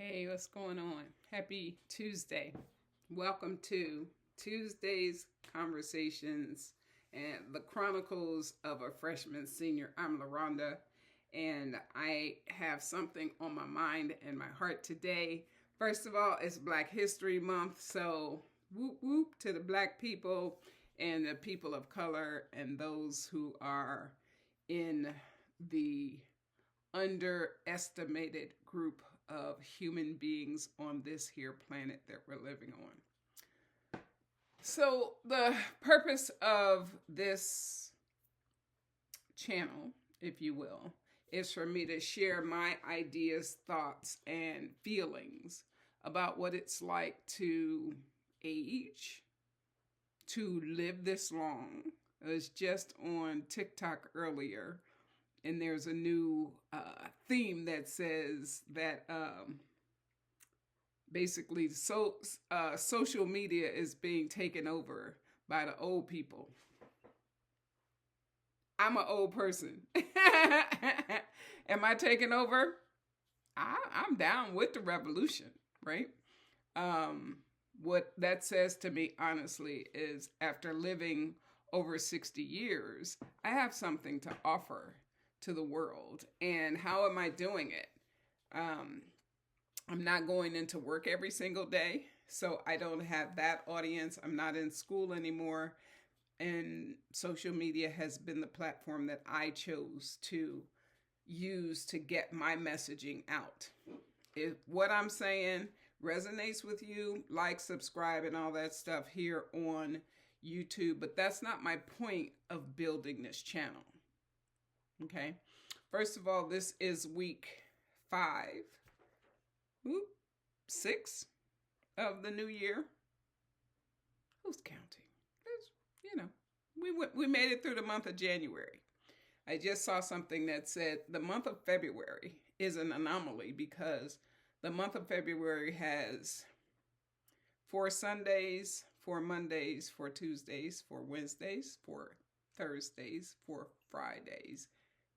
Hey, what's going on? Happy Tuesday. Welcome to Tuesday's Conversations and the Chronicles of a Freshman Senior. I'm LaRonda, and I have something on my mind and my heart today. First of all, it's Black History Month, so whoop whoop to the Black people and the people of color and those who are in the underestimated group of human beings on this here planet that we're living on. So the purpose of this channel, if you will, is for me to share my ideas, thoughts, and feelings about what it's like to age, to live this long. I was just on TikTok earlier, and there's a new theme that says that basically social media is being taken over by the old people. I'm an old person. Am I taking over? I'm down with the revolution, right? What that says to me, honestly, is after living over 60 years, I have something to offer to the world. And how am I doing it? I'm not going into work every single day, so I don't have that audience. I'm not in school anymore, and social media has been the platform that I chose to use to get my messaging out. If what I'm saying resonates with you, like, subscribe, and all that stuff here on YouTube, but that's not my point of building this channel. Okay, first of all, this is week 6 of the new year. Who's counting? We made it through the month of January. I just saw something that said the month of February is an anomaly because the month of February has 4 Sundays, 4 Mondays, 4 Tuesdays, 4 Wednesdays, 4 Thursdays, 4 Fridays,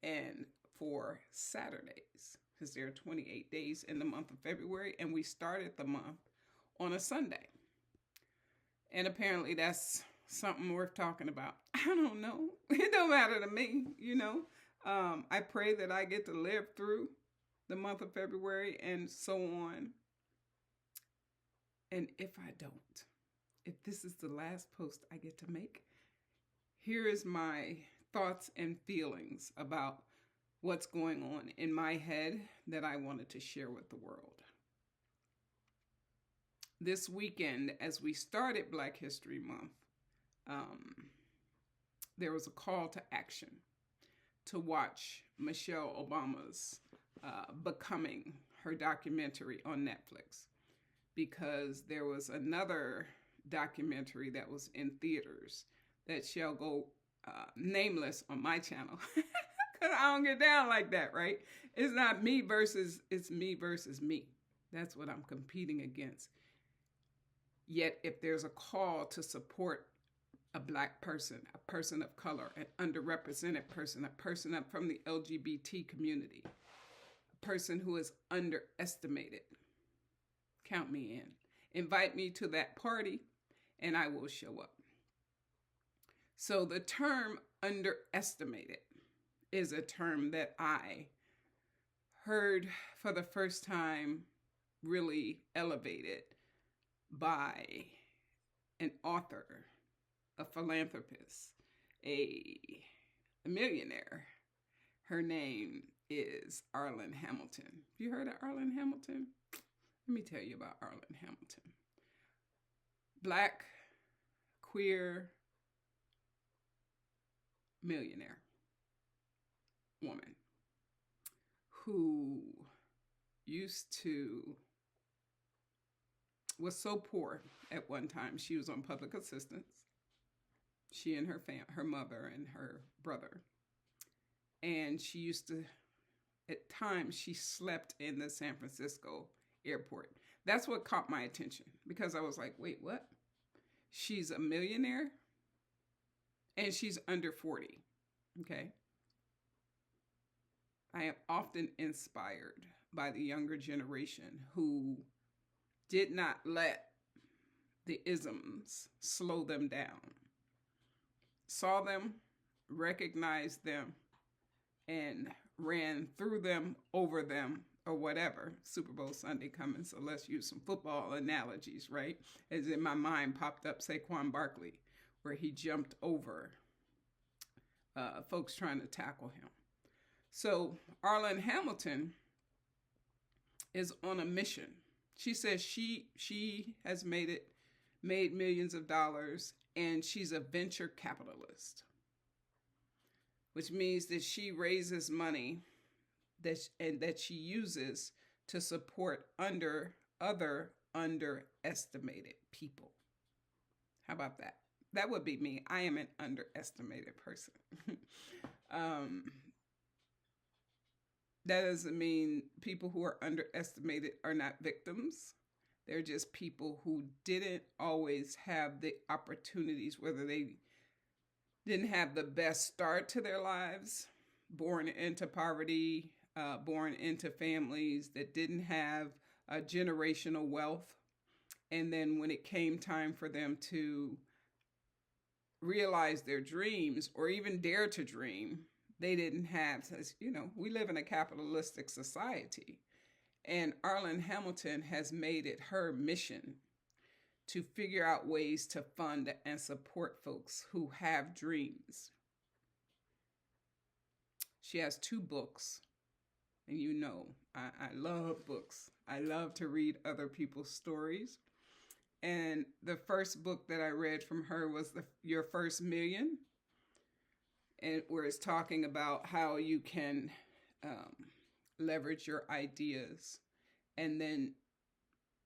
and 4 Saturdays, because there are 28 days in the month of February, and we started the month on a Sunday. And apparently that's something worth talking about. I don't know. It don't matter to me, I pray that I get to live through the month of February and so on. And if I don't, if this is the last post I get to make, here is my thoughts and feelings about what's going on in my head that I wanted to share with the world. This weekend, as we started Black History Month, there was a call to action to watch Michelle Obama's Becoming, her documentary on Netflix, because there was another documentary that was in theaters that shall go nameless on my channel. Because I don't get down like that, right? It's not me versus, it's me versus me. That's what I'm competing against. Yet if there's a call to support a Black person, a person of color, an underrepresented person, a person from the LGBT community, a person who is underestimated, count me in. Invite me to that party and I will show up. So the term underestimated is a term that I heard for the first time really elevated by an author, a philanthropist, a millionaire. Her name is Arlan Hamilton. Have you heard of Arlan Hamilton? Let me tell you about Arlan Hamilton. Black, queer, millionaire woman who was so poor at one time. She was on public assistance. She and her mother and her brother. And she used to, at times, she slept in the San Francisco airport. That's what caught my attention, because I was like, wait, what? She's a millionaire and she's under 40. Okay. I am often inspired by the younger generation who did not let the isms slow them down, saw them, recognized them, and ran through them, over them, or whatever. Super Bowl Sunday coming, so let's use some football analogies, right? As in my mind popped up Saquon Barkley, where he jumped over folks trying to tackle him. So Arlan Hamilton is on a mission. She says she has made millions of dollars, and she's a venture capitalist, which means that she raises money that she uses to support other underestimated people. How about that? That would be me. I am an underestimated person. That doesn't mean people who are underestimated are not victims. They're just people who didn't always have the opportunities, whether they didn't have the best start to their lives, born into poverty, born into families that didn't have generational wealth. And then when it came time for them to realize their dreams or even dare to dream, they didn't have, we live in a capitalistic society. And Arlan Hamilton has made it her mission to figure out ways to fund and support folks who have dreams. She has 2 books. And I love books. I love to read other people's stories. And the first book that I read from her was Your First Million, and where it's talking about how you can leverage your ideas. And then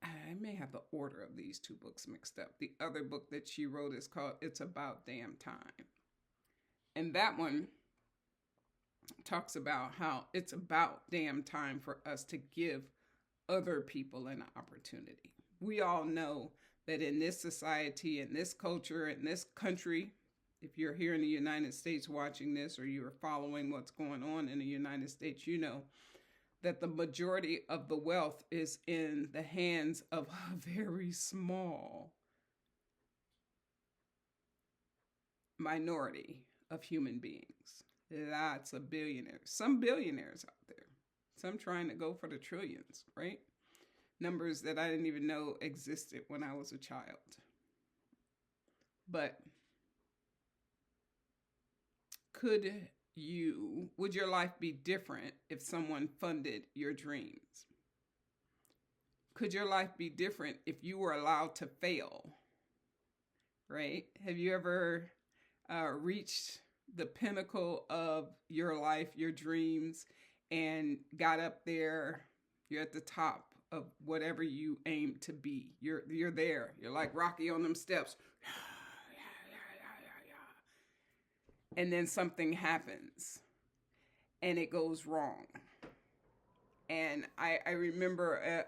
I may have the order of these 2 books mixed up. The other book that she wrote is called It's About Damn Time. And that one talks about how it's about damn time for us to give other people an opportunity. We all know that in this society, in this culture, in this country, if you're here in the United States watching this, or you're following what's going on in the United States, you know that the majority of the wealth is in the hands of a very small minority of human beings. Lots of billionaires, some billionaires out there, some trying to go for the trillions, right? Numbers that I didn't even know existed when I was a child. But would your life be different if someone funded your dreams? Could your life be different if you were allowed to fail? Right? Have you ever reached the pinnacle of your life, your dreams, and got up there? You're at the top of whatever you aim to be. You're there. You're like Rocky on them steps. And then something happens and it goes wrong. And I remember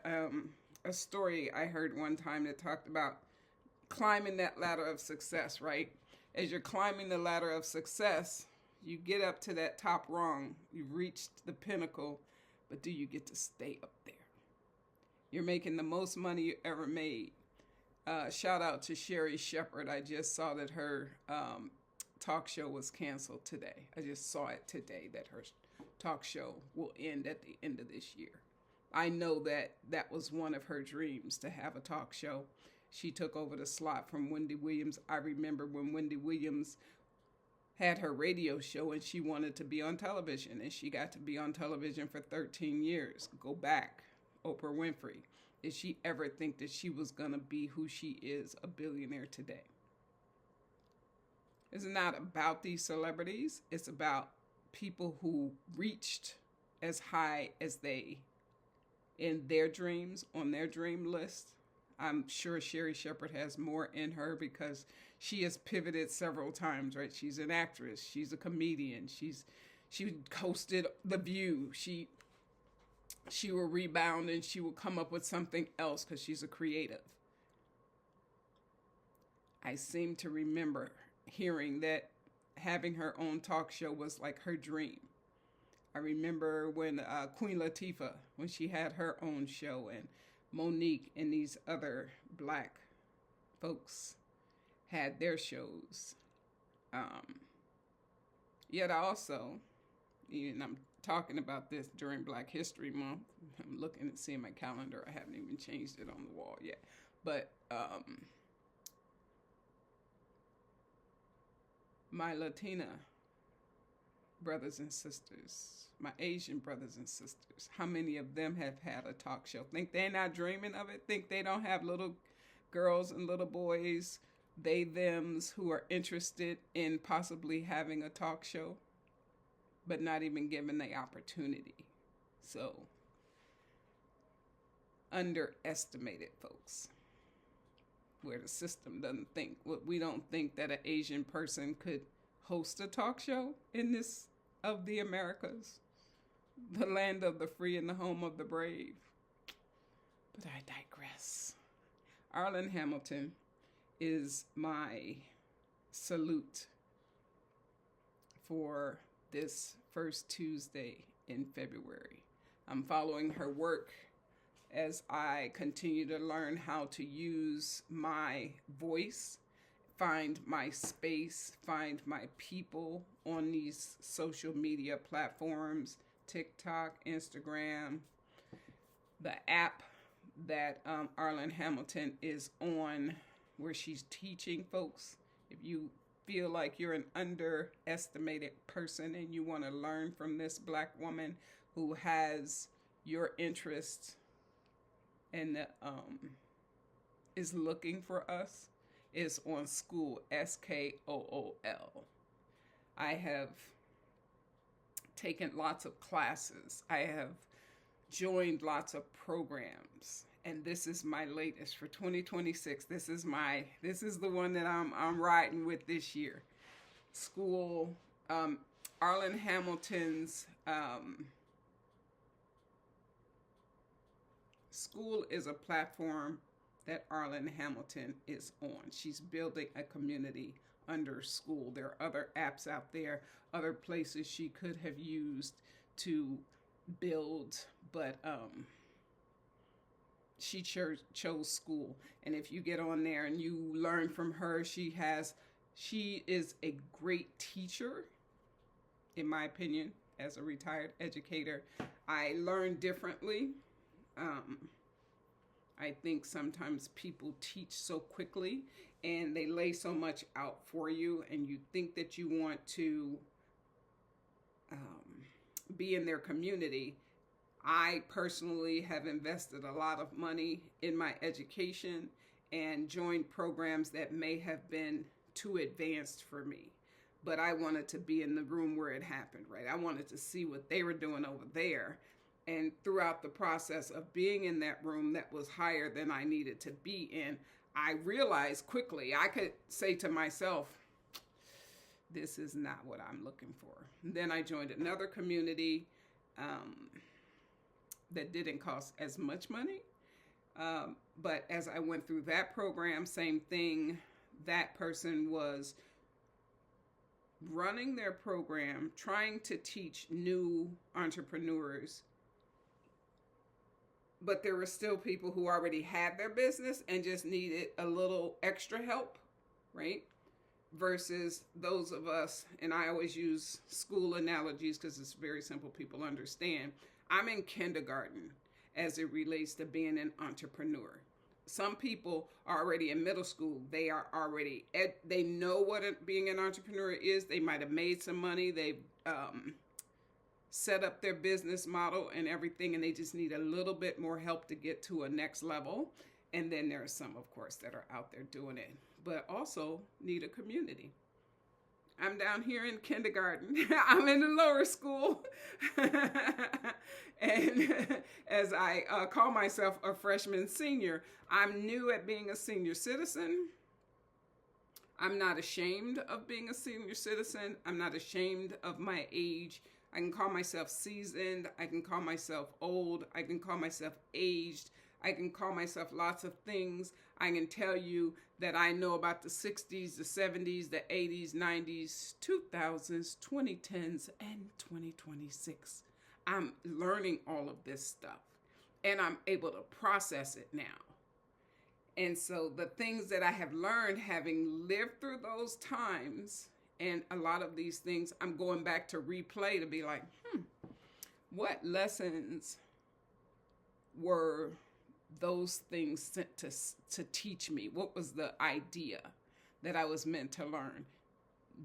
a story I heard one time that talked about climbing that ladder of success, right? As you're climbing the ladder of success, you get up to that top rung. You've reached the pinnacle, but do you get to stay up there? You're making the most money you ever made. Shout out to Sherry Shepherd. I just saw that her talk show was canceled today. I just saw it today that her talk show will end at the end of this year. I know that was one of her dreams, to have a talk show. She took over the slot from Wendy Williams. I remember when Wendy Williams had her radio show and she wanted to be on television, and she got to be on television for 13 years. Go back, Oprah Winfrey. Did she ever think that she was going to be who she is, a billionaire today? It's not about these celebrities. It's about people who reached as high as they, in their dreams, on their dream list. I'm sure Sherry Shepherd has more in her because she has pivoted several times, right? She's an actress. She's a comedian. She hosted The View. She will rebound and she will come up with something else because she's a creative. I seem to remember hearing that having her own talk show was like her dream. I remember when Queen Latifah, when she had her own show, and Monique and these other black folks had their shows. Yet also, and I'm talking about this during Black History Month. I'm looking and seeing my calendar. I haven't even changed it on the wall yet. But my Latina brothers and sisters, my Asian brothers and sisters, how many of them have had a talk show? Think they're not dreaming of it? Think they don't have little girls and little boys, they, thems, who are interested in possibly having a talk show, but not even given the opportunity? So, underestimated folks, where the system doesn't think, we don't think that an Asian person could host a talk show in this of the Americas, the land of the free and the home of the brave. But I digress. Arlan Hamilton is my salute for this first Tuesday in February. I'm following her work as I continue to learn how to use my voice, find my space, find my people on these social media platforms, TikTok, Instagram, the app that Arlan Hamilton is on, where she's teaching folks. If you feel like you're an underestimated person and you want to learn from this Black woman who has your interest and is looking for us, is on Skool, Skool. I have taken lots of classes. I have joined lots of programs, and this is my latest for 2026. This is the one that I'm riding with this year. Skool, Arlan Hamilton's Skool is a platform that Arlan Hamilton is on. She's building a community under Skool. There are other apps out there, other places she could have used to build, but she chose Skool. And if you get on there and you learn from her, she is a great teacher, in my opinion, as a retired educator. I learn differently. I think sometimes people teach so quickly and they lay so much out for you, and you think that you want to be in their community. I personally have invested a lot of money in my education and joined programs that may have been too advanced for me. But I wanted to be in the room where it happened, right? I wanted to see what they were doing over there. And throughout the process of being in that room that was higher than I needed to be in, I realized quickly I could say to myself, this is not what I'm looking for. And then I joined another community that didn't cost as much money. But as I went through that program, same thing, that person was running their program, trying to teach new entrepreneurs, but there were still people who already had their business and just needed a little extra help, right? Versus those of us, and I always use school analogies because it's very simple, people understand. I'm in kindergarten as it relates to being an entrepreneur. Some people are already in middle school. They are already, they know what being an entrepreneur is. They might have made some money. They've set up their business model and everything, and they just need a little bit more help to get to a next level. And then there are some, of course, that are out there doing it, but also need a community. I'm down here in kindergarten. I'm in the lower school. And as I call myself a freshman senior, I'm new at being a senior citizen. I'm not ashamed of being a senior citizen. I'm not ashamed of my age. I can call myself seasoned. I can call myself old. I can call myself aged. I can call myself lots of things. I can tell you that I know about the 60s, the 70s, the 80s, 90s, 2000s, 2010s, and 2026. I'm learning all of this stuff, and I'm able to process it now. And so the things that I have learned, having lived through those times, and a lot of these things, I'm going back to replay to be like, what lessons were those things sent to teach me? What was the idea that I was meant to learn?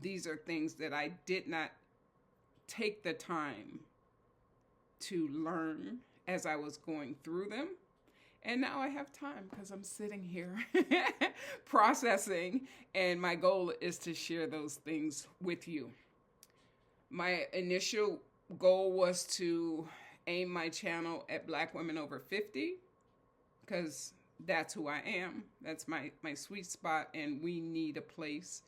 These are things that I did not take the time to learn as I was going through them. And now I have time because I'm sitting here processing, and my goal is to share those things with you. My initial goal was to aim my channel at Black women over 50 because that's who I am. That's my sweet spot, and we need a place.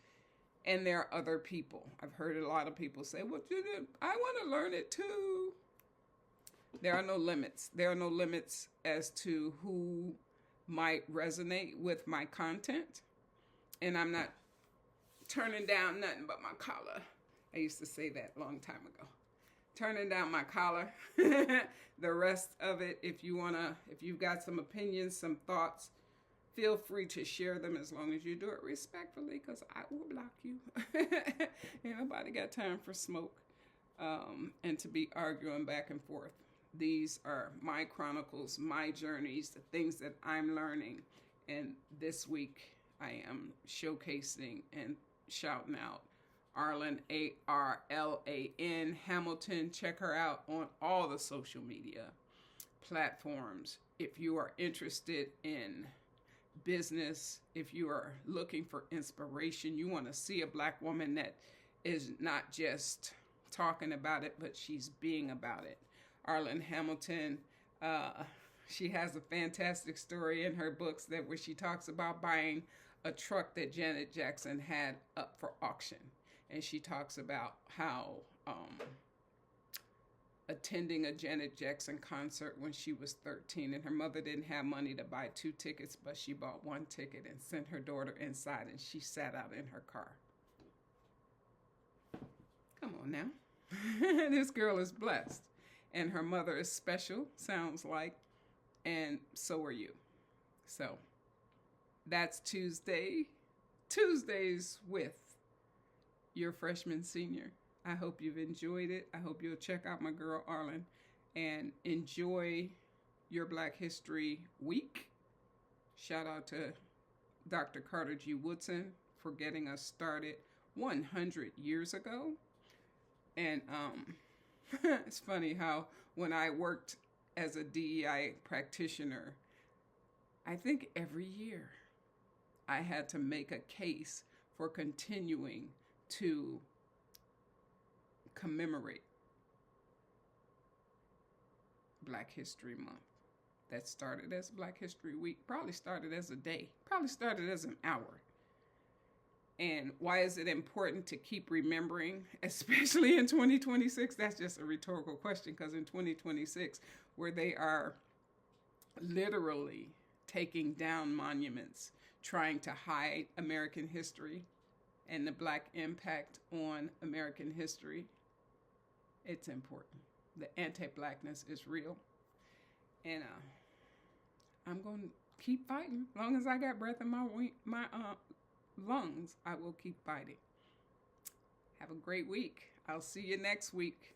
And there are other people. I've heard a lot of people say, well, I want to learn it too. There are no limits. There are no limits as to who might resonate with my content. And I'm not turning down nothing but my collar. I used to say that a long time ago. Turning down my collar. The rest of it, if you've got some opinions, some thoughts, feel free to share them as long as you do it respectfully, because I will block you. Ain't nobody got time for smoke and to be arguing back and forth. These are my chronicles, my journeys, the things that I'm learning. And this week I am showcasing and shouting out Arlan, Arlan Hamilton. Check her out on all the social media platforms. If you are interested in business, if you are looking for inspiration, you want to see a Black woman that is not just talking about it, but she's being about it. Arlan Hamilton, she has a fantastic story in her books where she talks about buying a truck that Janet Jackson had up for auction. And she talks about how attending a Janet Jackson concert when she was 13, and her mother didn't have money to buy 2 tickets, but she bought 1 ticket and sent her daughter inside, and she sat out in her car. Come on now. This girl is blessed. And her mother is special, sounds like, and so are you. So that's Tuesdays with your freshman senior. I hope you've enjoyed it. I hope you'll check out my girl Arlan and enjoy your Black History Week. Shout out to Dr. Carter G. Woodson for getting us started 100 years ago. And it's funny how when I worked as a DEI practitioner, I think every year I had to make a case for continuing to commemorate Black History Month. That started as Black History Week, probably started as a day, probably started as an hour. And why is it important to keep remembering, especially in 2026? That's just a rhetorical question, because in 2026, where they are literally taking down monuments, trying to hide American history and the Black impact on American history, it's important. The anti-Blackness is real. And I'm going to keep fighting. As long as I got breath in my lungs, I will keep fighting. Have a great week. I'll see you next week.